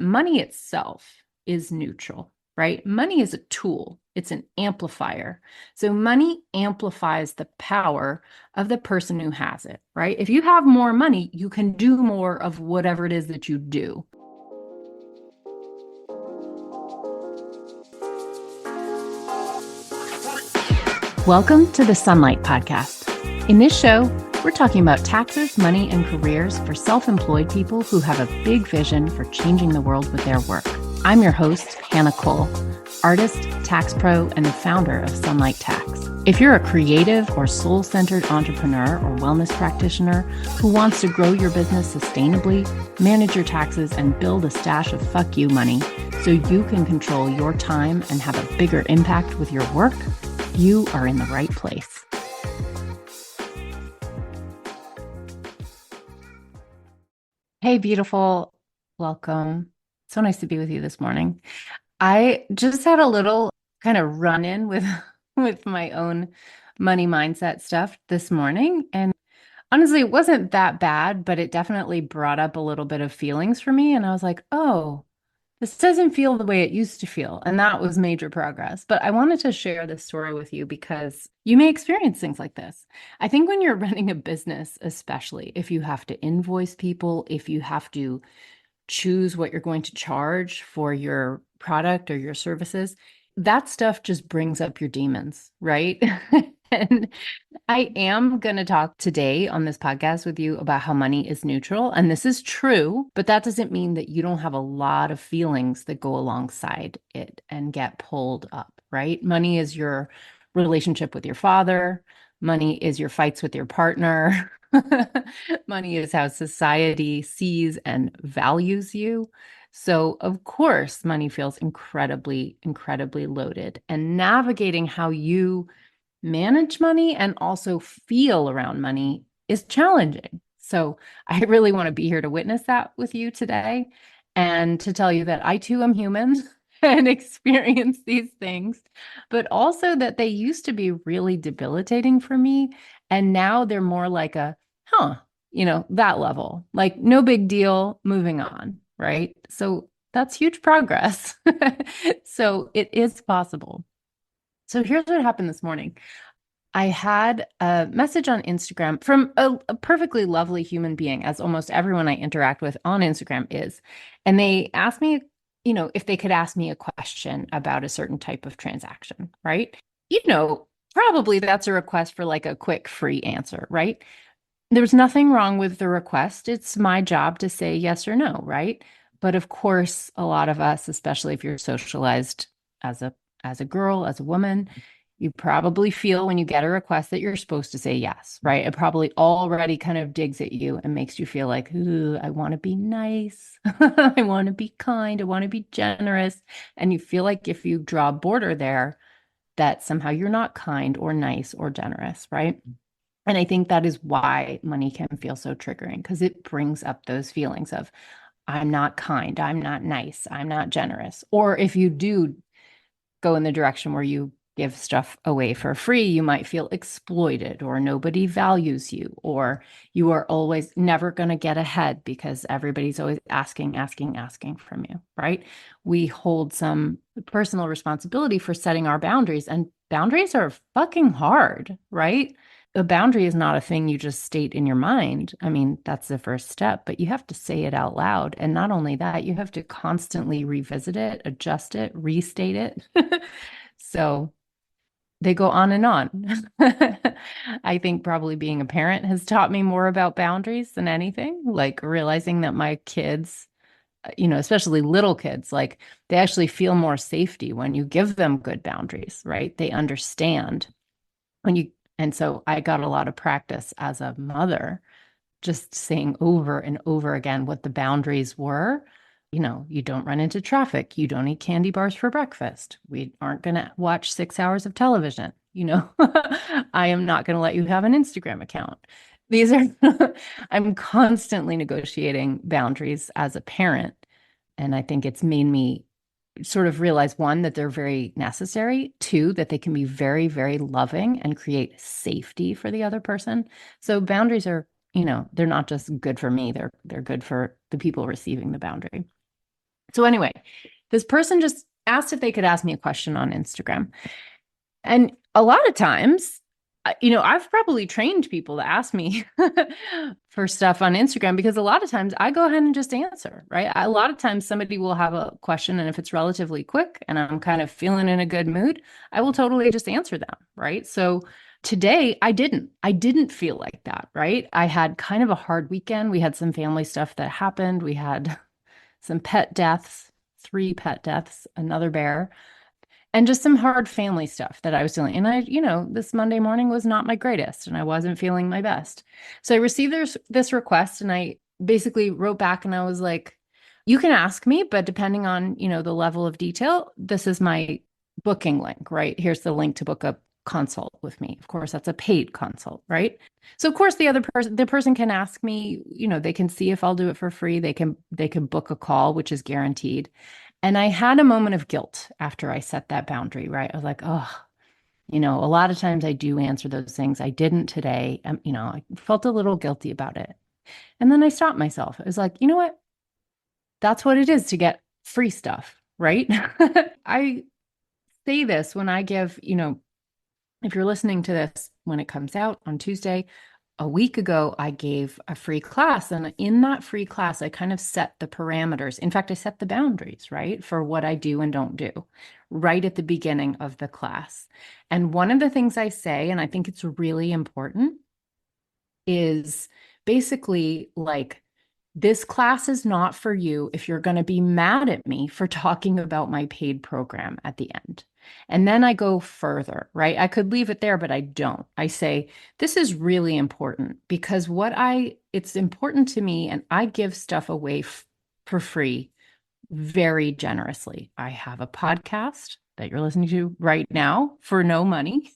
Money itself is neutral, right? Money is a tool, it's an amplifier. So money amplifies the power of the person who has it, right? If you have more money, you can do more of whatever it is that you do. Welcome to the Sunlight Podcast. In this show, we're talking about taxes, money, and careers for self-employed people who have a big vision for changing the world with their work. I'm your host, Hannah Cole, artist, tax pro, and the founder of Sunlight Tax. If you're a creative or soul-centered entrepreneur or wellness practitioner who wants to grow your business sustainably, manage your taxes, and build a stash of fuck you money so you can control your time and have a bigger impact with your work, you are in the right place. Hey, beautiful. Welcome. So nice to be with you this morning. I just had a little kind of run-in with with my own money mindset stuff this morning. And honestly, it wasn't that bad, but it definitely brought up a little bit of feelings for me. And I was like, oh, this doesn't feel the way it used to feel. And that was major progress. But I wanted to share this story with you because you may experience things like this. I think when you're running a business, especially if you have to invoice people, if you have to choose what you're going to charge for your product or your services, that stuff just brings up your demons, right? And I am going to talk today on this podcast with you about how money is neutral. And this is true, but that doesn't mean that you don't have a lot of feelings that go alongside it and get pulled up, right? Money is your relationship with your father. Money is your fights with your partner. Money is how society sees and values you. So, of course, money feels incredibly, incredibly loaded. And navigating how you manage money and also feel around money is challenging. So I really want to be here to witness that with you today and to tell you that I too am human and experience these things, but also that they used to be really debilitating for me. And now they're more like that level, like no big deal, moving on, right? So that's huge progress. So it is possible. So here's what happened this morning. I had a message on Instagram from a perfectly lovely human being, as almost everyone I interact with on Instagram is. And they asked me, if they could ask me a question about a certain type of transaction, right? Probably that's a request for like a quick free answer, right? There's nothing wrong with the request. It's my job to say yes or no, right? But of course, a lot of us, especially if you're socialized as a girl, as a woman, you probably feel when you get a request that you're supposed to say yes, right? It probably already kind of digs at you and makes you feel like, ooh, I want to be nice. I want to be kind. I want to be generous. And you feel like if you draw a border there, that somehow you're not kind or nice or generous, right? And I think that is why money can feel so triggering because it brings up those feelings of, I'm not kind, I'm not nice, I'm not generous. Or if you do go in the direction where you give stuff away for free, you might feel exploited or nobody values you, or you are always never going to get ahead because everybody's always asking from you, right? We hold some personal responsibility for setting our boundaries, and boundaries are fucking hard, right? A boundary is not a thing you just state in your mind. I mean, that's the first step, but you have to say it out loud. And not only that, you have to constantly revisit it, adjust it, restate it. So they go on and on. I think probably being a parent has taught me more about boundaries than anything, like realizing that my kids, especially little kids, like they actually feel more safety when you give them good boundaries, right? They understand when you, and so I got a lot of practice as a mother, just saying over and over again what the boundaries were. You don't run into traffic. You don't eat candy bars for breakfast. We aren't going to watch 6 hours of television. I am not going to let you have an Instagram account. These are, I'm constantly negotiating boundaries as a parent. And I think it's made me sort of realize, one, that they're very necessary, two, that they can be very, very loving and create safety for the other person. So boundaries are, they're not just good for me, they're good for the people receiving the boundary. So anyway, this person just asked if they could ask me a question on Instagram. And a lot of times, I've probably trained people to ask me for stuff on Instagram because a lot of times I go ahead and just answer, right? A lot of times somebody will have a question, and if it's relatively quick and I'm kind of feeling in a good mood, I will totally just answer them, right? So today I didn't feel like that, right? I had kind of a hard weekend. We had some family stuff that happened. We had some pet deaths, three pet deaths, another bear, and just some hard family stuff that I was dealing. And this Monday morning was not my greatest, and I wasn't feeling my best. So I received this request, and I basically wrote back, and I was like, "You can ask me, but depending on the level of detail, this is my booking link, right? Here's the link to book a consult with me. Of course, that's a paid consult, right? So of course the person can ask me, they can see if I'll do it for free. They can book a call, which is guaranteed. And I had a moment of guilt after I set that boundary, right? I was like, oh, a lot of times I do answer those things. I didn't today. I felt a little guilty about it. And then I stopped myself. I was like, you know what? That's what it is to get free stuff, right? I say this when I give, if you're listening to this when it comes out on Tuesday, a week ago, I gave a free class. And in that free class, I kind of set the parameters. In fact, I set the boundaries, right, for what I do and don't do right at the beginning of the class. And one of the things I say, and I think it's really important, is basically like, this class is not for you if you're going to be mad at me for talking about my paid program at the end. And then I go further, right? I could leave it there, but I don't. I say, this is really important because it's important to me, and I give stuff away for free very generously. I have a podcast that you're listening to right now for no money.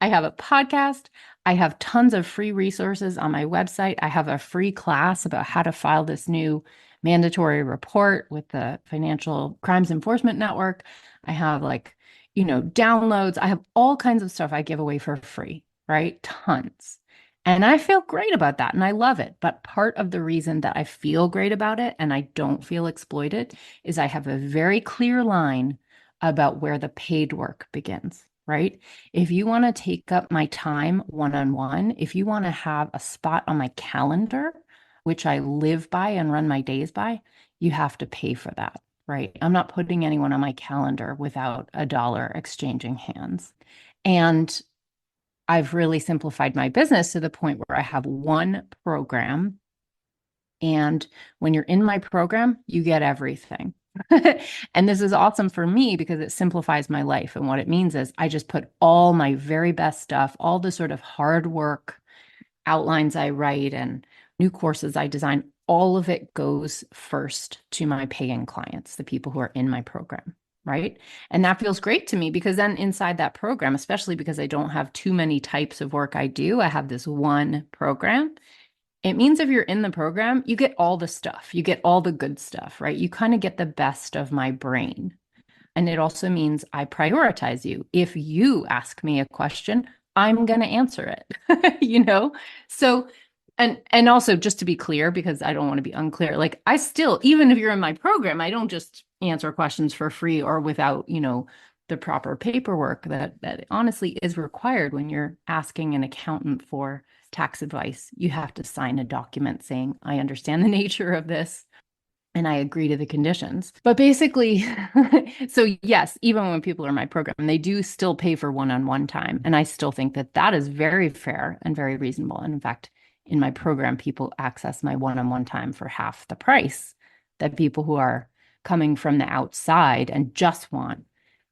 I have a podcast. I have tons of free resources on my website. I have a free class about how to file this new mandatory report with the Financial Crimes Enforcement Network. I have downloads. I have all kinds of stuff I give away for free, right? Tons. And I feel great about that and I love it. But part of the reason that I feel great about it and I don't feel exploited is I have a very clear line about where the paid work begins, right? If you want to take up my time one-on-one, if you want to have a spot on my calendar, which I live by and run my days by, you have to pay for that, right? I'm not putting anyone on my calendar without a dollar exchanging hands. And I've really simplified my business to the point where I have one program. And when you're in my program, you get everything. And this is awesome for me because it simplifies my life. And what it means is I just put all my very best stuff, all the sort of hard work, outlines I write and new courses I design, all of it goes first to my paying clients, the people who are in my program. Right. And that feels great to me because then inside that program, especially because I don't have too many types of work I do, I have this one program. It means if you're in the program, you get all the stuff, you get all the good stuff, right? You kind of get the best of my brain. And it also means I prioritize you. If you ask me a question, I'm going to answer it, So, and also just to be clear, because I don't want to be unclear, like I still, even if you're in my program, I don't just answer questions for free or without, the proper paperwork that honestly is required when you're asking an accountant for tax advice. You have to sign a document saying, I understand the nature of this and I agree to the conditions. But basically, so yes, even when people are in my program, they do still pay for one-on-one time. And I still think that that is very fair and very reasonable. And in fact, in my program, people access my one-on-one time for half the price that people who are coming from the outside and just want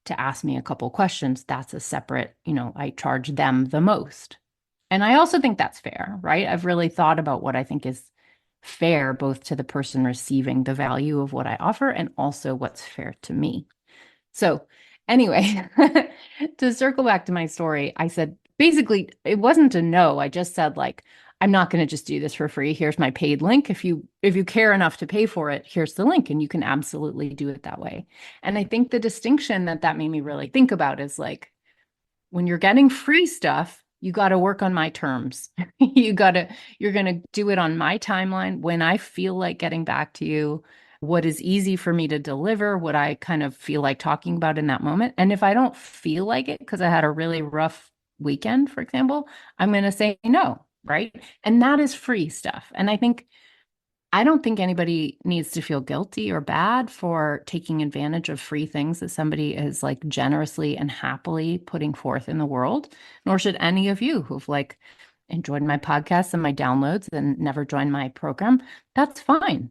to ask me a couple questions, that's a separate, I charge them the most. And I also think that's fair, right? I've really thought about what I think is fair, both to the person receiving the value of what I offer and also what's fair to me. So anyway, to circle back to my story, I said, basically, it wasn't a no. I just said, like, I'm not going to just do this for free. Here's my paid link. If you care enough to pay for it, here's the link, and you can absolutely do it that way. And I think the distinction that made me really think about is like, when you're getting free stuff, you got to work on my terms. You're going to do it on my timeline when I feel like getting back to you, what is easy for me to deliver, what I kind of feel like talking about in that moment. And if I don't feel like it because I had a really rough weekend, for example, I'm going to say no, right? And that is free stuff. And I don't think anybody needs to feel guilty or bad for taking advantage of free things that somebody is like generously and happily putting forth in the world, nor should any of you who've like enjoyed my podcasts and my downloads and never joined my program. That's fine.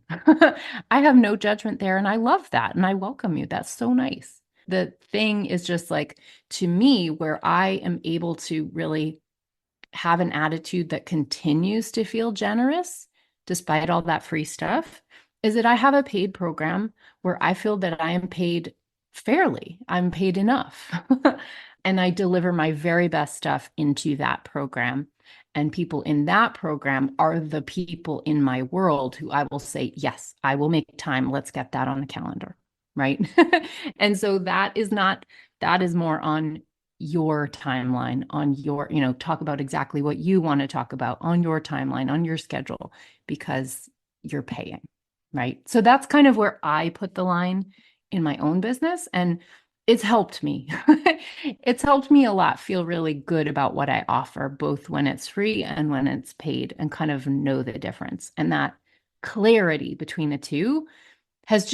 I have no judgment there. And I love that. And I welcome you. That's so nice. The thing is just like, to me, where I am able to really have an attitude that continues to feel generous despite all that free stuff is that I have a paid program where I feel that I am paid fairly. I'm paid enough. And I deliver my very best stuff into that program. And people in that program are the people in my world who I will say, yes, I will make time. Let's get that on the calendar. Right. And so that is more on your timeline, on your, talk about exactly what you want to talk about on your timeline, on your schedule, because you're paying, right? So that's kind of where I put the line in my own business. And it's helped me. It's helped me a lot feel really good about what I offer, both when it's free and when it's paid, and kind of know the difference. And that clarity between the two has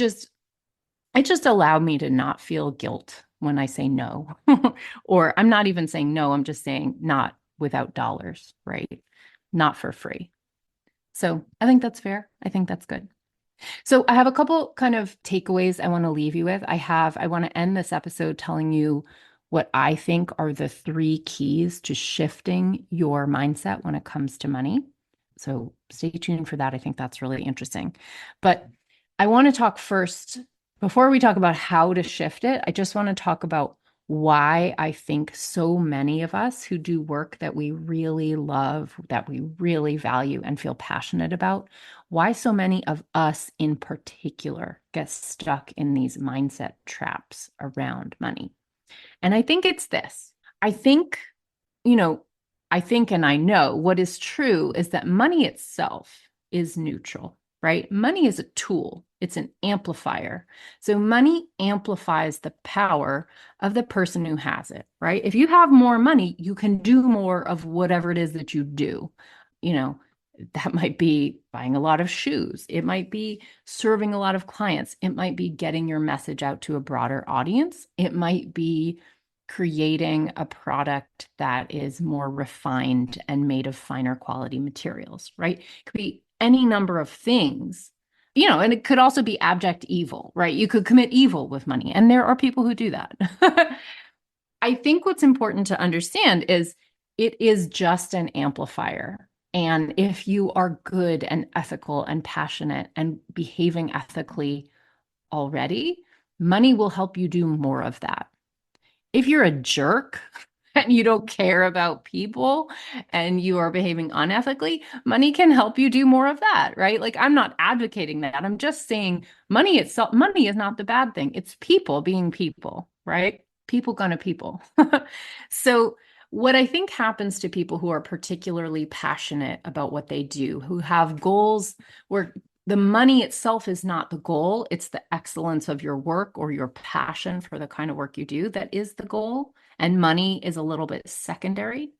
it just allowed me to not feel guilt when I say no. Or I'm not even saying no, I'm just saying not without dollars, right? Not for free. So I think that's fair. I think that's good. So I have a couple kind of takeaways I want to leave you with. I want to end this episode telling you what I think are the three keys to shifting your mindset when it comes to money. So stay tuned for that. I think that's really interesting. But I want to talk first, before we talk about how to shift it, I just want to talk about why I think so many of us who do work that we really love, that we really value and feel passionate about, why so many of us in particular get stuck in these mindset traps around money. And I think it's this. I think, you know, I think and I know what is true is that money itself is neutral, right? Money is a tool, it's an amplifier. So money amplifies the power of the person who has it, right? If you have more money, you can do more of whatever it is that you do. You know, that might be buying a lot of shoes. It might be serving a lot of clients. It might be getting your message out to a broader audience. It might be creating a product that is more refined and made of finer quality materials, right? It could be any number of things, and it could also be abject evil, right? You could commit evil with money, and there are people who do that. I think what's important to understand is it is just an amplifier. And if you are good and ethical and passionate and behaving ethically already, money will help you do more of that. If you're a jerk and you don't care about people and you are behaving unethically, money can help you do more of that, right? Like, I'm not advocating that. I'm just saying money itself, money is not the bad thing. It's people being people, right? People gonna people. So what I think happens to people who are particularly passionate about what they do, who have goals where the money itself is not the goal, it's the excellence of your work or your passion for the kind of work you do that is the goal, and money is a little bit secondary.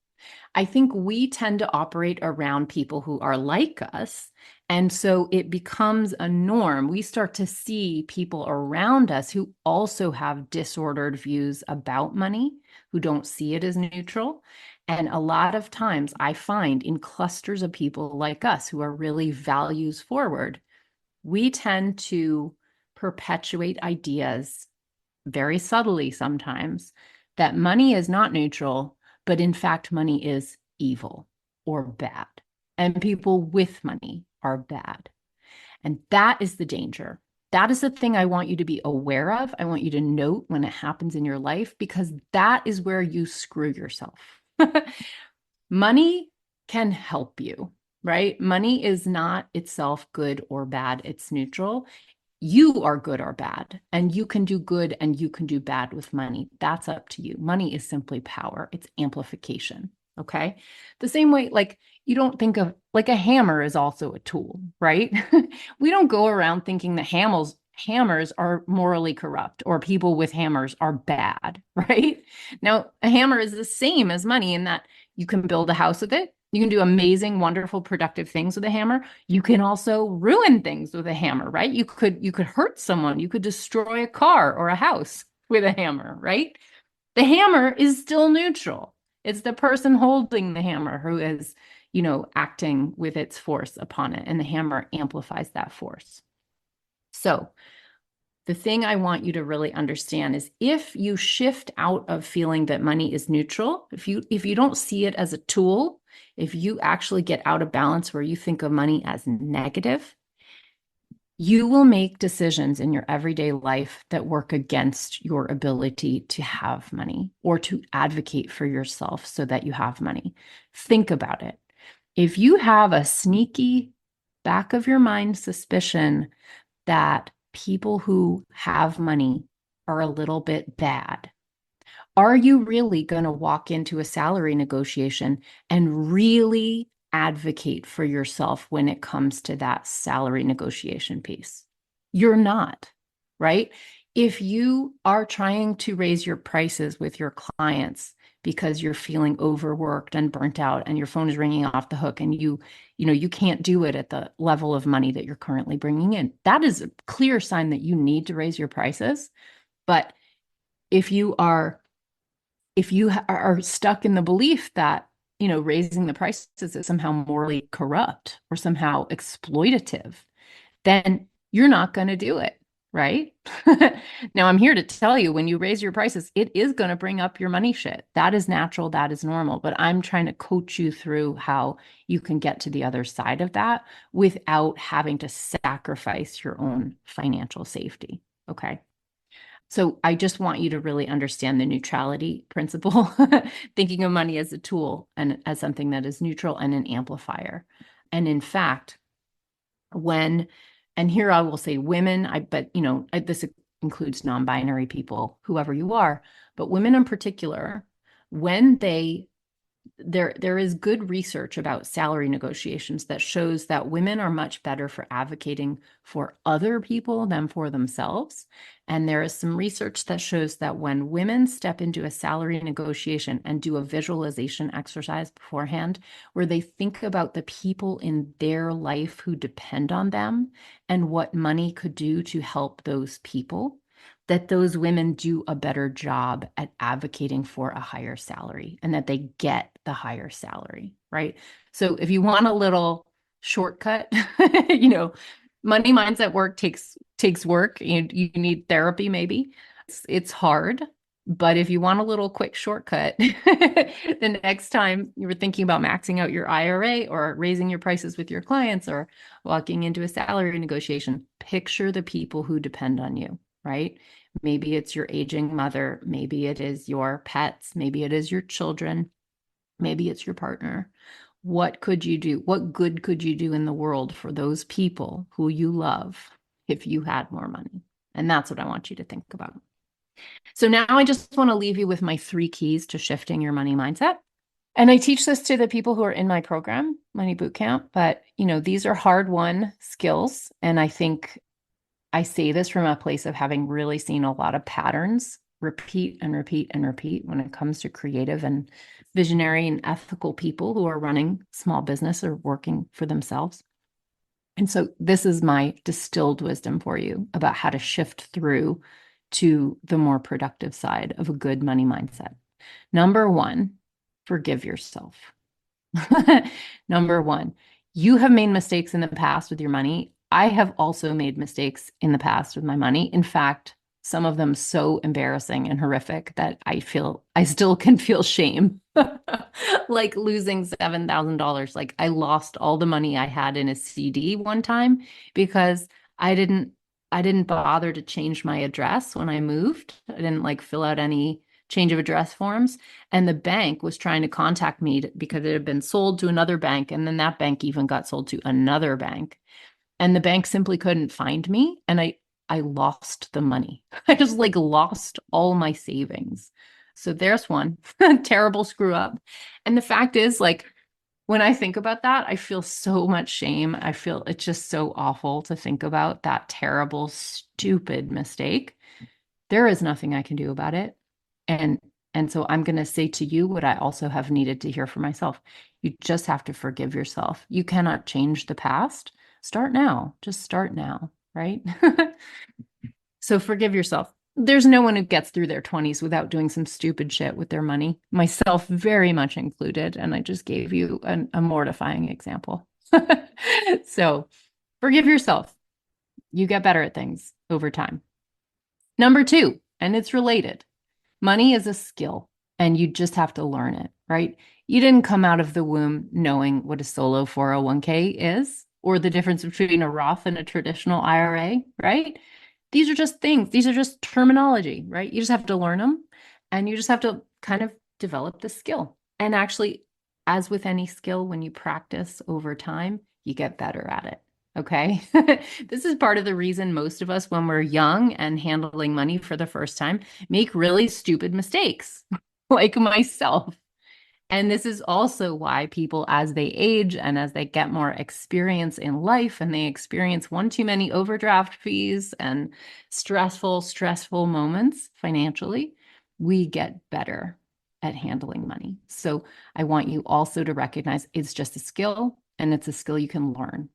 I think we tend to operate around people who are like us. And so it becomes a norm. We start to see people around us who also have disordered views about money, who don't see it as neutral. And a lot of times I find in clusters of people like us who are really values forward, we tend to perpetuate ideas very subtly sometimes that money is not neutral, but in fact, money is evil or bad. And people with money are bad. And that is the danger. That is the thing I want you to be aware of. I want you to note when it happens in your life, because that is where you screw yourself. Money can help you, right? Money is not itself good or bad. It's neutral. You are good or bad, and you can do good and you can do bad with money. That's up to you. Money is simply power. It's amplification. Okay. The same way, like, you don't think of like a hammer is also a tool, right? We don't go around thinking that hammers are morally corrupt or people with hammers are bad, right? Now, a hammer is the same as money in that you can build a house with it. You can do amazing, wonderful, productive things with a hammer. You can also ruin things with a hammer, right? You could hurt someone. You could destroy a car or a house with a hammer, right? The hammer is still neutral. It's the person holding the hammer who is, acting with its force upon it, and the hammer amplifies that force. So, the thing I want you to really understand is if you shift out of feeling that money is neutral, if you don't see it as a tool, if you actually get out of balance where you think of money as negative, you will make decisions in your everyday life that work against your ability to have money or to advocate for yourself so that you have money. Think about it. If you have a sneaky back of your mind suspicion that people who have money are a little bit bad, are you really going to walk into a salary negotiation and really advocate for yourself when it comes to that salary negotiation piece? You're not, right? If you are trying to raise your prices with your clients because you're feeling overworked and burnt out and your phone is ringing off the hook and you can't do it at the level of money that you're currently bringing in, that is a clear sign that you need to raise your prices. But if you are stuck in the belief that, raising the prices is somehow morally corrupt or somehow exploitative, then you're not going to do it, right? Now, I'm here to tell you, when you raise your prices, it is going to bring up your money shit. That is natural. That is normal. But I'm trying to coach you through how you can get to the other side of that without having to sacrifice your own financial safety. Okay. So I just want you to really understand the neutrality principle, thinking of money as a tool and as something that is neutral and an amplifier. And in fact, and here I will say women, but this includes non-binary people, whoever you are, but women in particular, when there is good research about salary negotiations that shows that women are much better for advocating for other people than for themselves. And there is some research that shows that when women step into a salary negotiation and do a visualization exercise beforehand, where they think about the people in their life who depend on them and what money could do to help those people, that those women do a better job at advocating for a higher salary and that they get the higher salary, right? So if you want a little shortcut, money mindset work takes work. You need therapy maybe. It's hard, but if you want a little quick shortcut, the next time you were thinking about maxing out your IRA or raising your prices with your clients or walking into a salary negotiation, picture the people who depend on you, right? Maybe it's your aging mother. Maybe it is your pets. Maybe it is your children. Maybe it's your partner. What could you do? What good could you do in the world for those people who you love if you had more money? And that's what I want you to think about. So now I just want to leave you with my 3 keys to shifting your money mindset. And I teach this to the people who are in my program, Money Bootcamp, but these are hard-won skills. And I think I say this from a place of having really seen a lot of patterns repeat and repeat and repeat when it comes to creative and visionary and ethical people who are running small business or working for themselves. And so this is my distilled wisdom for you about how to shift through to the more productive side of a good money mindset. Number 1, forgive yourself. Number 1, you have made mistakes in the past with your money. I have also made mistakes in the past with my money. In fact, some of them so embarrassing and horrific that I still can feel shame. Like losing $7,000. Like I lost all the money I had in a CD one time because I didn't bother to change my address when I moved. I didn't fill out any change of address forms. And the bank was trying to contact me because it had been sold to another bank. And then that bank even got sold to another bank. And the bank simply couldn't find me. And I lost the money. I just lost all my savings So there's one terrible screw up. And the fact is, like, when I think about that, I feel so much shame. I feel it's just so awful to think about that terrible, stupid mistake. There is nothing I can do about it. And so I'm going to say to you what I also have needed to hear for myself. You just have to forgive yourself. You cannot change the past. Start now. Just start now, right? So forgive yourself. There's no one who gets through their 20s without doing some stupid shit with their money, myself very much included. And I just gave you a mortifying example. So forgive yourself. You get better at things over time. Number 2, and it's related. Money is a skill and you just have to learn it, right? You didn't come out of the womb knowing what a solo 401k is or the difference between a Roth and a traditional IRA, right? These are just things. These are just terminology, right? You just have to learn them and you just have to kind of develop the skill. And actually, as with any skill, when you practice over time, you get better at it. Okay. This is part of the reason most of us, when we're young and handling money for the first time, make really stupid mistakes, like myself. And this is also why people, as they age and as they get more experience in life and they experience one too many overdraft fees and stressful moments financially, we get better at handling money. So I want you also to recognize it's just a skill and it's a skill you can learn.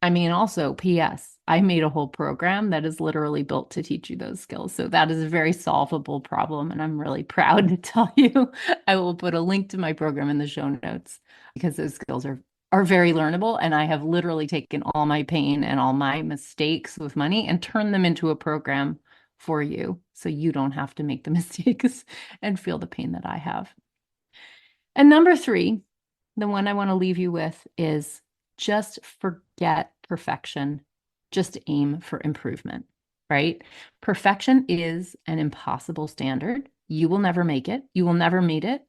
I mean, also, P.S., I made a whole program that is literally built to teach you those skills. So that is a very solvable problem. And I'm really proud to tell you, I will put a link to my program in the show notes because those skills are very learnable. And I have literally taken all my pain and all my mistakes with money and turned them into a program for you. So you don't have to make the mistakes and feel the pain that I have. And number 3, the one I want to leave you with is just forget perfection. Just aim for improvement, right? Perfection is an impossible standard. You will never make it. You will never meet it.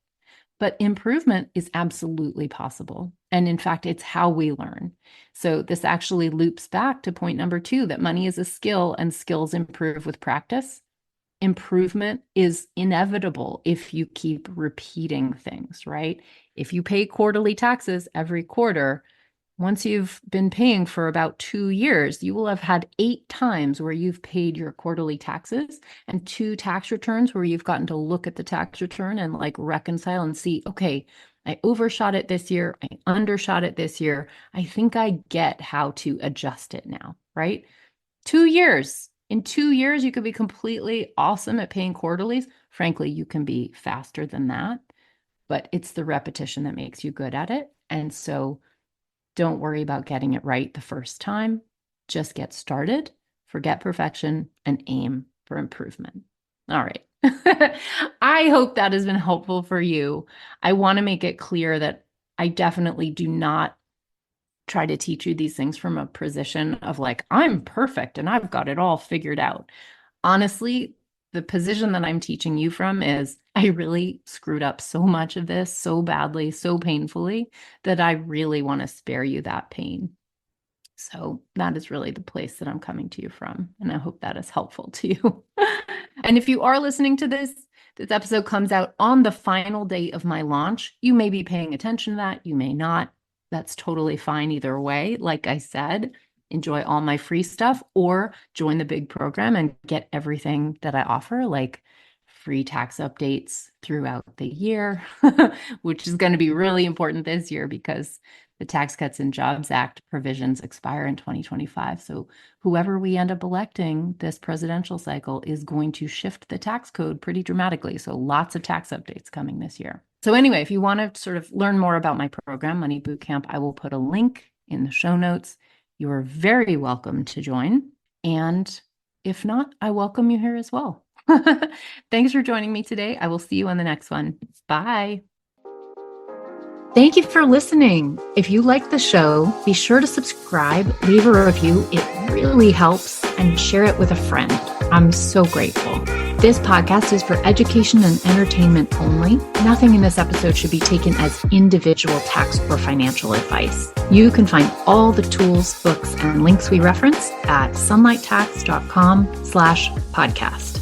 But improvement is absolutely possible. And in fact, it's how we learn. So this actually loops back to point number 2, that money is a skill and skills improve with practice. Improvement is inevitable if you keep repeating things, right? If you pay quarterly taxes every quarter, once you've been paying for about 2 years, you will have had 8 times where you've paid your quarterly taxes and 2 tax returns where you've gotten to look at the tax return and like reconcile and see, okay, I overshot it this year. I undershot it this year. I think I get how to adjust it now, right? 2 years. In 2 years, you could be completely awesome at paying quarterlies. Frankly, you can be faster than that, but it's the repetition that makes you good at it. And so don't worry about getting it right the first time. Just get started, forget perfection, and aim for improvement. All right. I hope that has been helpful for you. I want to make it clear that I definitely do not try to teach you these things from a position of like, I'm perfect and I've got it all figured out. Honestly, the position that I'm teaching you from is I really screwed up so much of this so badly, so painfully that I really want to spare you that pain. So that is really the place that I'm coming to you from. And I hope that is helpful to you. And if you are listening to this episode comes out on the final day of my launch. You may be paying attention to that. You may not. That's totally fine either way. Like I said, enjoy all my free stuff or join the big program and get everything that I offer, like free tax updates throughout the year, which is going to be really important this year because the Tax Cuts and Jobs Act provisions expire in 2025. So whoever we end up electing this presidential cycle is going to shift the tax code pretty dramatically. So lots of tax updates coming this year. So anyway, if you want to sort of learn more about my program, Money Bootcamp, I will put a link in the show notes. You are very welcome to join. And if not, I welcome you here as well. Thanks for joining me today. I will see you on the next one. Bye. Thank you for listening. If you like the show, be sure to subscribe, leave a review. It really helps, and share it with a friend. I'm so grateful. This podcast is for education and entertainment only. Nothing in this episode should be taken as individual tax or financial advice. You can find all the tools, books, and links we reference at sunlighttax.com/podcast.